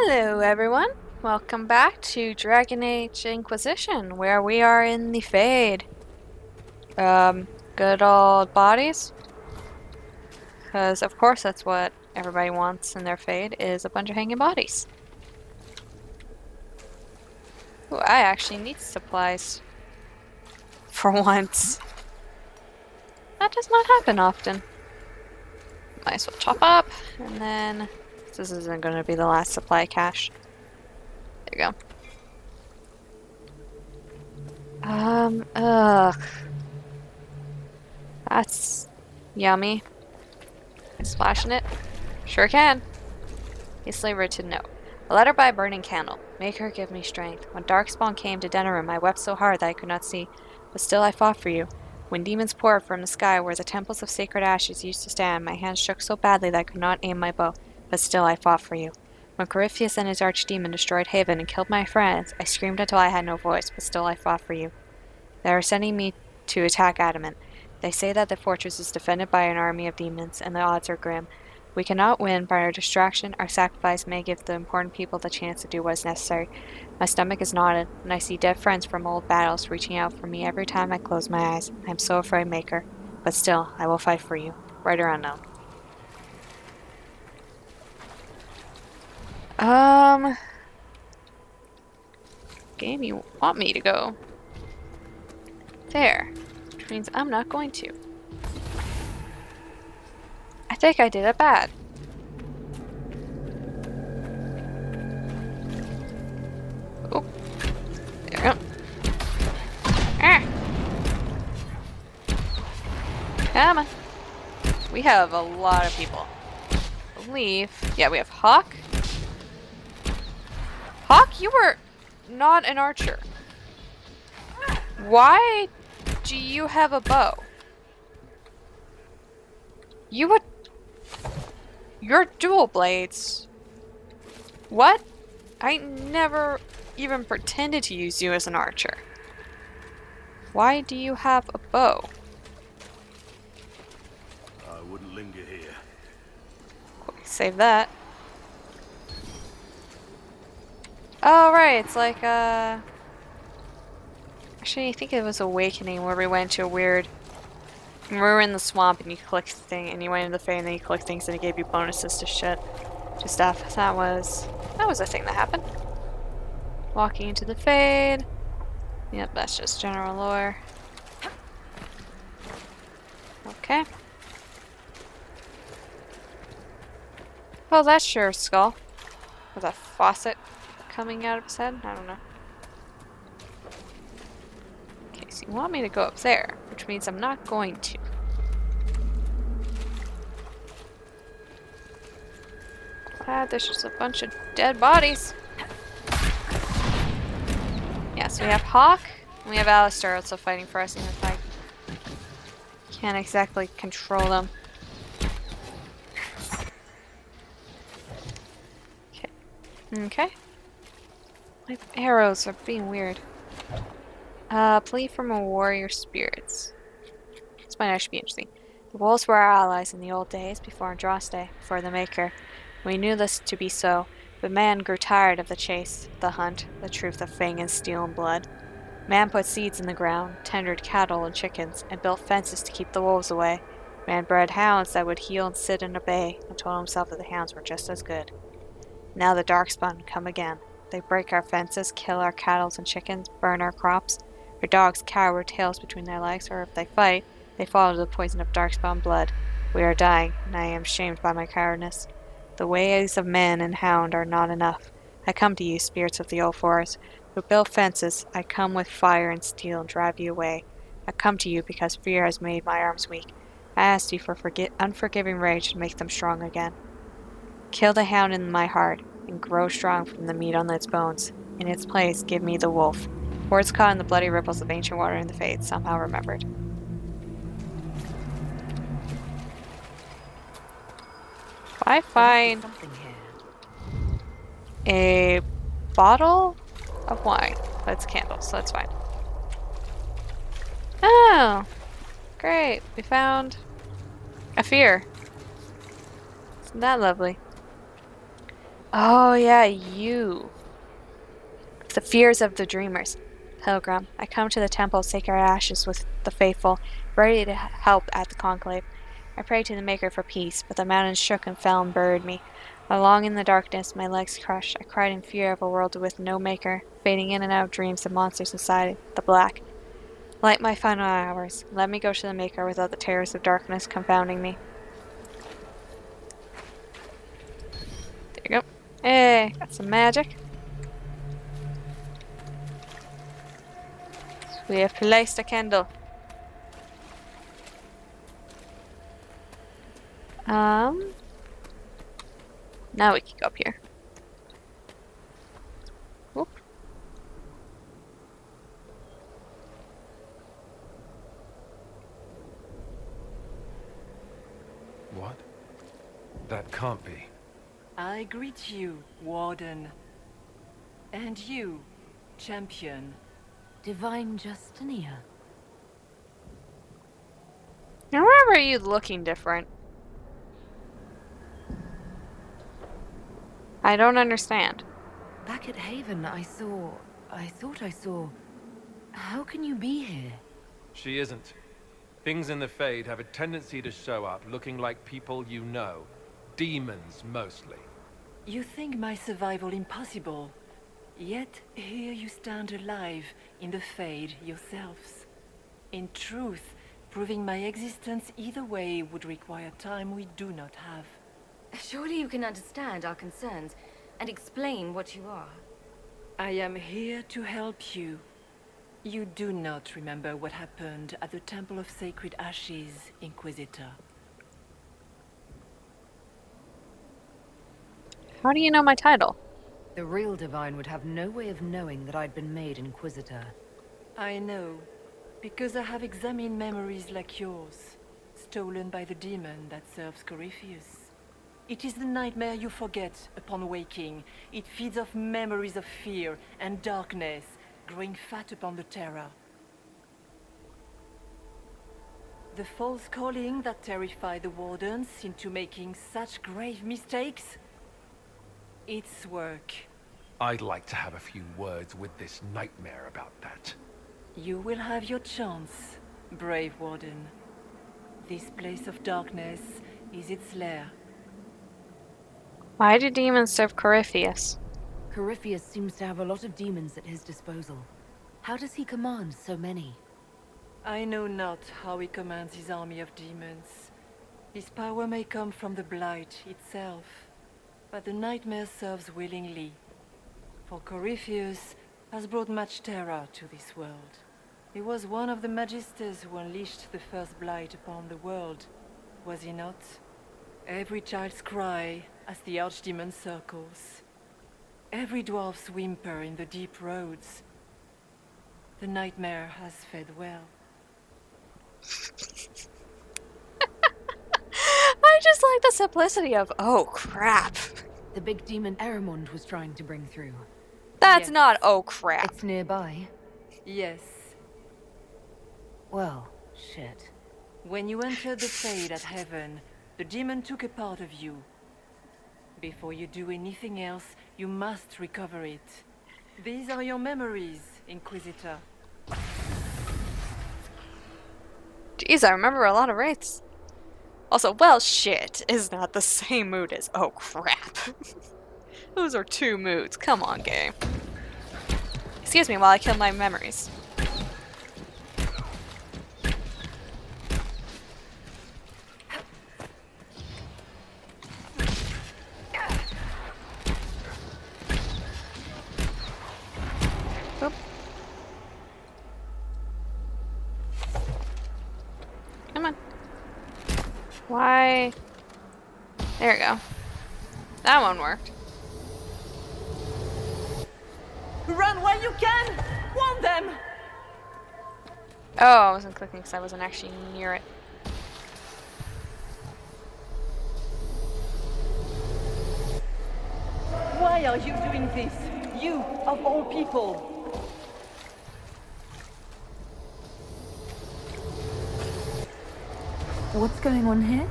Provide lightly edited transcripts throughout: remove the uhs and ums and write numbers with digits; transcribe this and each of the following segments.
Hello everyone, welcome back to Dragon Age Inquisition, where we are in the Fade. Good old bodies, because of course that's what everybody wants in their Fade, is a bunch of hanging bodies. Ooh, I actually need supplies. For once. That does not happen often. Might as well chop up, and then this isn't going to be the last supply cache. There you go. Ugh. That's yummy. Splashing it? Sure can. A slaver to know. A letter by a burning candle. Make her give me strength. When Darkspawn came to Denerim, I wept so hard that I could not see. But still I fought for you. When demons poured from the sky where the temples of sacred ashes used to stand, my hands shook so badly that I could not aim my bow. But still I fought for you. When Corypheus and his archdemon destroyed Haven and killed my friends, I screamed until I had no voice, but still I fought for you. They are sending me to attack Adamant. They say that the fortress is defended by an army of demons, and the odds are grim. We cannot win, but our distraction, our sacrifice may give the important people the chance to do what is necessary. My stomach is knotted, and I see dead friends from old battles reaching out for me every time I close my eyes. I am so afraid, Maker. But still, I will fight for you, right or unknown. Game, you want me to go there, which means I'm not going to. I think I did it bad. Oh, there we go. Ah. Come on. We have a lot of people. I believe. Yeah, we have Hawk. Hawk, you were not an archer. Why do you have a bow? You're dual blades. What? I never even pretended to use you as an archer. Why do you have a bow? I wouldn't linger here. Quick, save that. Oh, right, it's like, actually, I think it was Awakening where we went to a weird... We were in the swamp and you clicked thing, and you went into the Fey and then you clicked things and it gave you bonuses to shit. To stuff. That was a thing that happened. Walking into the Fade. Yep, that's just general lore. Okay. Well, that's sure skull. With a faucet coming out of his head? I don't know. Okay, so you want me to go up there, which means I'm not going to. There's just a bunch of dead bodies. Yeah, so we have Hawk, and we have Alistair also fighting for us, even if I can't exactly control them. Okay. Okay. My arrows are being weird. Plea from a warrior spirits. This might actually be interesting. The wolves were our allies in the old days, before Andraste, before the Maker. We knew this to be so, but man grew tired of the chase, the hunt, the truth of fang and steel and blood. Man put seeds in the ground, tendered cattle and chickens, and built fences to keep the wolves away. Man bred hounds that would heel and sit and obey, and told himself that the hounds were just as good. Now the Darkspawn come again. They break our fences, kill our cattle and chickens, burn our crops. Our dogs cower with tails between their legs, or if they fight, they fall to the poison of Darkspawn blood. We are dying, and I am shamed by my cowardice. The ways of man and hound are not enough. I come to you, spirits of the old forest, who build fences. I come with fire and steel and drive you away. I come to you because fear has made my arms weak. I ask you for unforgiving rage to make them strong again. Kill the hound in my heart, and grow strong from the meat on its bones. In its place, give me the wolf. Words caught in the bloody ripples of ancient water in the Fade, somehow remembered. If I find a bottle of wine, but it's candles, so that's fine. Oh, great. We found a fear. Isn't that lovely? Oh, yeah, you. The fears of the dreamers. Pilgrim, I come to the temple of sacred ashes with the faithful, ready to help at the conclave. I prayed to the Maker for peace, but the mountains shook and fell and buried me. Along in the darkness, my legs crushed. I cried in fear of a world with no Maker, fading in and out of dreams of monsters inside the black. Light my final hours. Let me go to the Maker without the terrors of darkness confounding me. There you go. Hey, got some magic. We have placed a candle. Now we can go up here. Whoop. What? That can't be. I greet you, Warden. And you, Champion. Divine Justinia. Now, why are you looking different? I don't understand. Back at Haven, I thought I saw... How can you be here? She isn't. Things in the Fade have a tendency to show up looking like people you know. Demons, mostly. You think my survival impossible. Yet, here you stand alive in the Fade yourselves. In truth, proving my existence either way would require time we do not have. Surely you can understand our concerns and explain what you are. I am here to help you. You do not remember what happened at the Temple of Sacred Ashes, Inquisitor. How do you know my title? The real Divine would have no way of knowing that I'd been made Inquisitor. I know, because I have examined memories like yours, stolen by the demon that serves Corypheus. It is the nightmare you forget upon waking. It feeds off memories of fear and darkness, growing fat upon the terror. The false calling that terrified the Wardens into making such grave mistakes? Its work. I'd like to have a few words with this nightmare about that. You will have your chance, brave Warden. This place of darkness is its lair. Why do demons serve Corypheus? Corypheus seems to have a lot of demons at his disposal. How does he command so many? I know not how he commands his army of demons. His power may come from the Blight itself, but the nightmare serves willingly. For Corypheus has brought much terror to this world. He was one of the Magisters who unleashed the first Blight upon the world, was he not? Every child's cry as the Archdemon circles. Every dwarf's whimper in the deep roads. The nightmare has fed well. I just like the simplicity of, oh crap. The big demon Eramond was trying to bring through. That's Yes. not oh crap. It's nearby. Yes. Well, shit. When you entered the Fade at Heaven, the demon took a part of you. Before you do anything else, you must recover it. These are your memories, Inquisitor. Jeez, I remember a lot of wraiths. Also, well, shit is not the same mood as oh crap. Those are two moods. Come on, game. Excuse me while I kill my memories. Oop. Come on. Why? There we go. That one worked. Run while you can! Warn them! Oh, I wasn't clicking because I wasn't actually near it. Why are you doing this? You, of all people! What's going on here?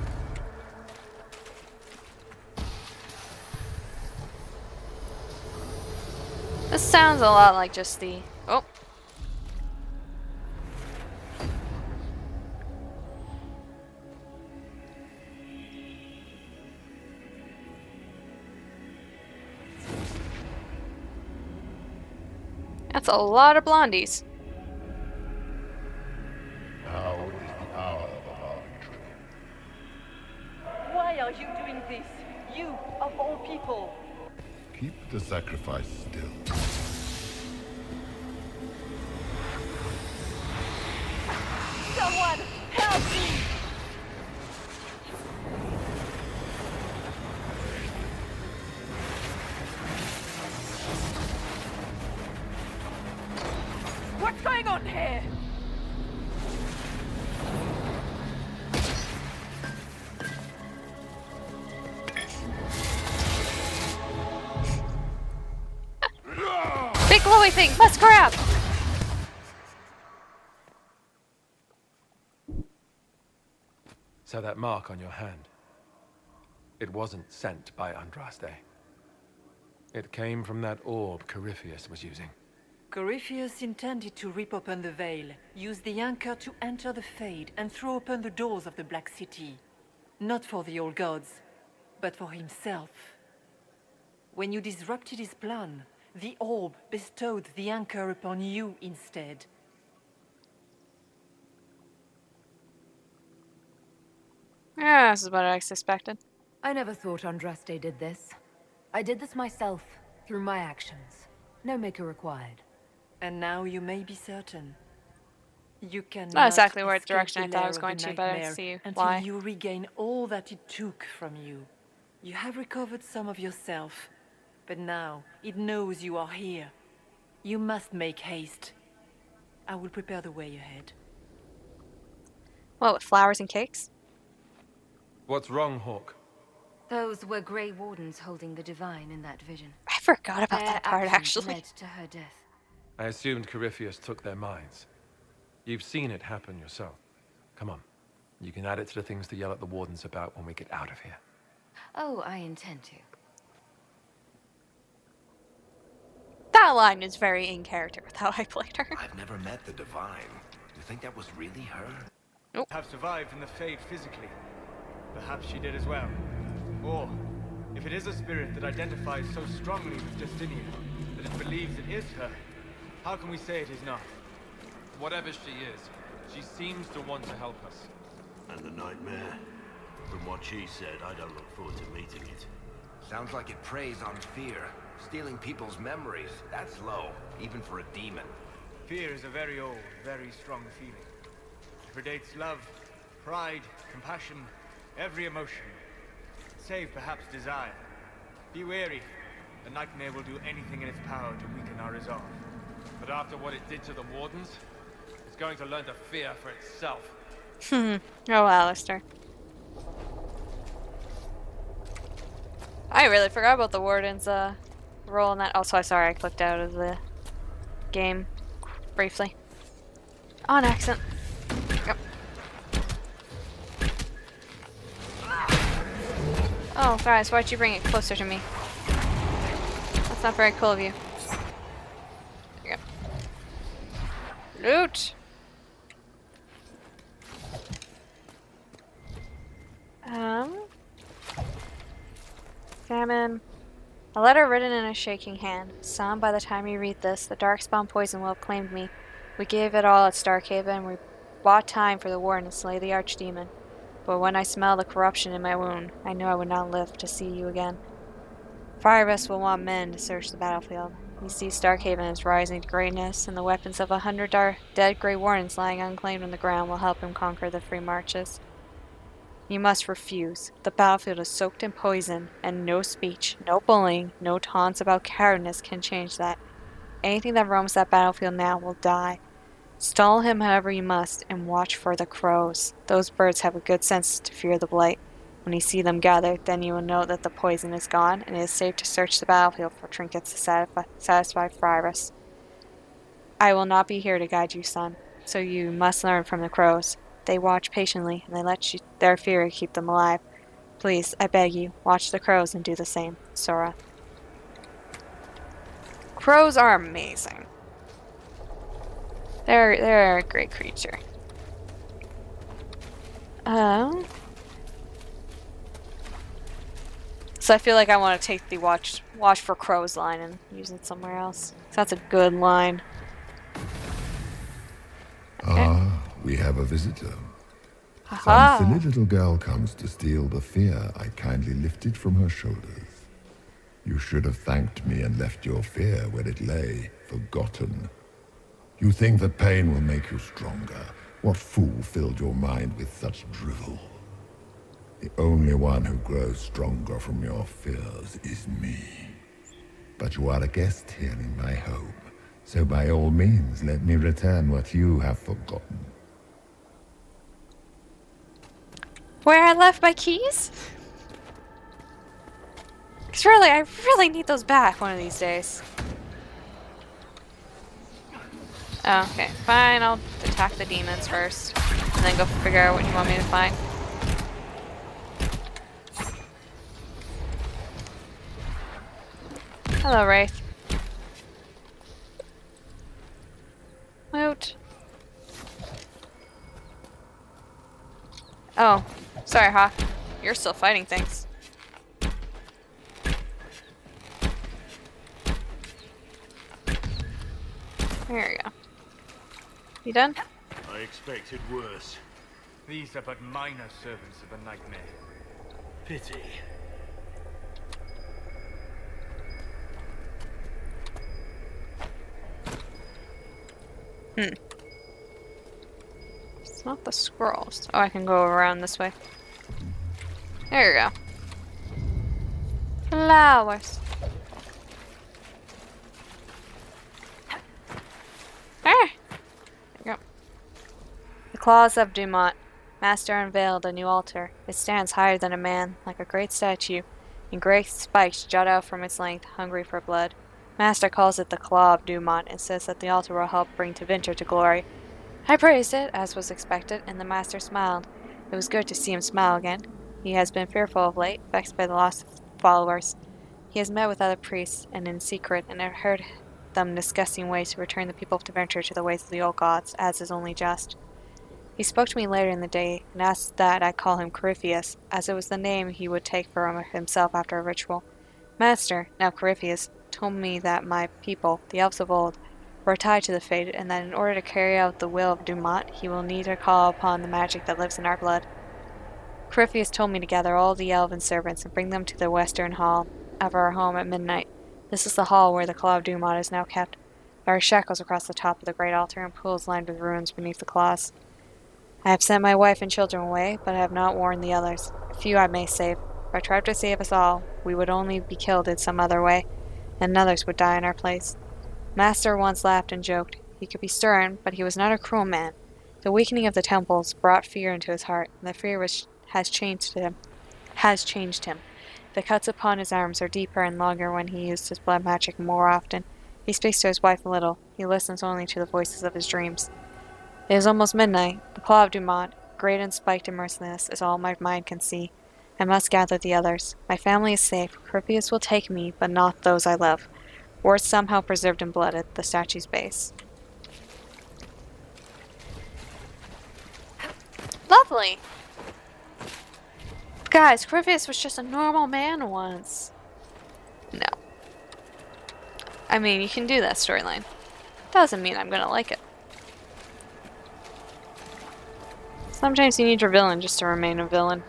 This sounds a lot like just the... Oh. That's a lot of blondies. Now is the hour of our victory. Why are you doing this? You, of all people. Keep the sacrifice still. Someone, help me! What's going on here? Big glowy thing! Let's grab! So that mark on your hand, it wasn't sent by Andraste. It came from that orb Corypheus was using. Corypheus intended to rip open the veil, use the anchor to enter the Fade, and throw open the doors of the Black City. Not for the old gods, but for himself. When you disrupted his plan, the orb bestowed the anchor upon you instead. Yeah, this is what I suspected. I never thought Andraste did this. I did this myself, through my actions. No maker required. And now you may be certain. You cannot Not exactly what escape direction I the thought I lair was of going the to, but I nightmare see until why. you regain all that it took from you. You have recovered some of yourself, but now it knows you are here. You must make haste. I will prepare the way ahead. What, with flowers and cakes? What's wrong, Hawk? Those were Grey Wardens holding the Divine in that vision. I forgot about Their that part, actions actually. led to her death. I assumed Corypheus took their minds. You've seen it happen yourself. Come on. You can add it to the things to yell at the Wardens about when we get out of here. Oh, I intend to. That line is very in character with how I played her. I've never met the Divine. You think that was really her? Have survived in the Fade physically. Perhaps she did as well. Or, if it is a spirit that identifies so strongly with Justinian, that it believes it is her, how can we say it is not? Whatever she is, she seems to want to help us. And the nightmare? From what she said, I don't look forward to meeting it. Sounds like it preys on fear. Stealing people's memories. That's low, even for a demon. Fear is a very old, very strong feeling. It predates love, pride, compassion, every emotion. Save perhaps desire. Be wary. The nightmare will do anything in its power to weaken our resolve. But after what it did to the Wardens, it's going to learn to fear for itself. Oh, Alistair. I really forgot about the Warden's role in that. Oh, so sorry, I clicked out of the game briefly. On accident. Yep. Oh, guys, why'd you bring it closer to me? That's not very cool of you. There you go. Loot! Examine. A letter written in a shaking hand. Son, by the time you read this, the Darkspawn poison will have claimed me. We gave it all at Starkhaven. We bought time for the war to slay the Archdemon. But when I smell the corruption in my wound, I knew I would not live to see you again. Fyrus will want men to search the battlefield. He sees Starkhaven as rising to greatness, and the weapons of 100 dead Grey Wardens lying unclaimed on the ground will help him conquer the free marches. You must refuse. The battlefield is soaked in poison, and no speech, no bullying, no taunts about cowardness can change that. Anything that roams that battlefield now will die. Stall him however you must, and watch for the crows. Those birds have a good sense to fear the blight. When you see them gathered, then you will know that the poison is gone, and it is safe to search the battlefield for trinkets to satisfy Fyrus. I will not be here to guide you, son, so you must learn from the crows. They watch patiently, and they let their fear keep them alive. Please, I beg you, watch the crows and do the same. Sora. Crows are amazing. They're a great creature. So I feel like I want to take the watch for crows line and use it somewhere else. So that's a good line. Ah, we have a visitor. Haha. Some silly little girl comes to steal the fear I kindly lifted from her shoulders. You should have thanked me and left your fear where it lay, forgotten. You think that pain will make you stronger. What fool filled your mind with such drivel? The only one who grows stronger from your fears is me. But you are a guest here in my home, so by all means let me return what you have forgotten. Where I left my keys? Cause really, I really need those back one of these days. Oh, okay, fine. I'll attack the demons first, and then go figure out what you want me to find. Hello, Wraith. Out. Oh, sorry, Hawk. You're still fighting things. There you go. You done? I expected worse. These are but minor servants of a nightmare. Pity. It's not the scrolls. Oh, I can go around this way. There you go. Flowers. There you go. The claws of Dumont. Master unveiled a new altar. It stands higher than a man, like a great statue, and great spikes jut out from its length, hungry for blood. Master calls it the Claw of Dumont and says that the altar will help bring Tevinter to glory. I praised it, as was expected, and the master smiled. It was good to see him smile again. He has been fearful of late, vexed by the loss of followers. He has met with other priests, and in secret, and have heard them discussing ways to return the people of Tevinter to the ways of the old gods, as is only just. He spoke to me later in the day, and asked that I call him Corypheus, as it was the name he would take for himself after a ritual. Master, now Corypheus, told me that my people, the elves of old, were tied to the Fated, and that in order to carry out the will of Dumont, he will need to call upon the magic that lives in our blood. Corypheus told me to gather all the elven servants and bring them to the western hall of our home at midnight. This is the hall where the Claw of Dumont is now kept. There are shackles across the top of the great altar and pools lined with runes beneath the claws. I have sent my wife and children away, but I have not warned the others. A few I may save. If I tried to save us all, we would only be killed in some other way, and others would die in our place. Master once laughed and joked. He could be stern, but he was not a cruel man. The weakening of the temples brought fear into his heart, and the fear has changed him. The cuts upon his arms are deeper and longer when he used his blood magic more often. He speaks to his wife little. He listens only to the voices of his dreams. It is almost midnight. The Claw of Dumont, great and spiked and merciless, is all my mind can see. I must gather the others. My family is safe. Corypheus will take me, but not those I love. Words somehow preserved in blood at the statue's base. Lovely! Guys, Corypheus was just a normal man once. No. I mean, you can do that storyline. Doesn't mean I'm gonna like it. Sometimes you need your villain just to remain a villain.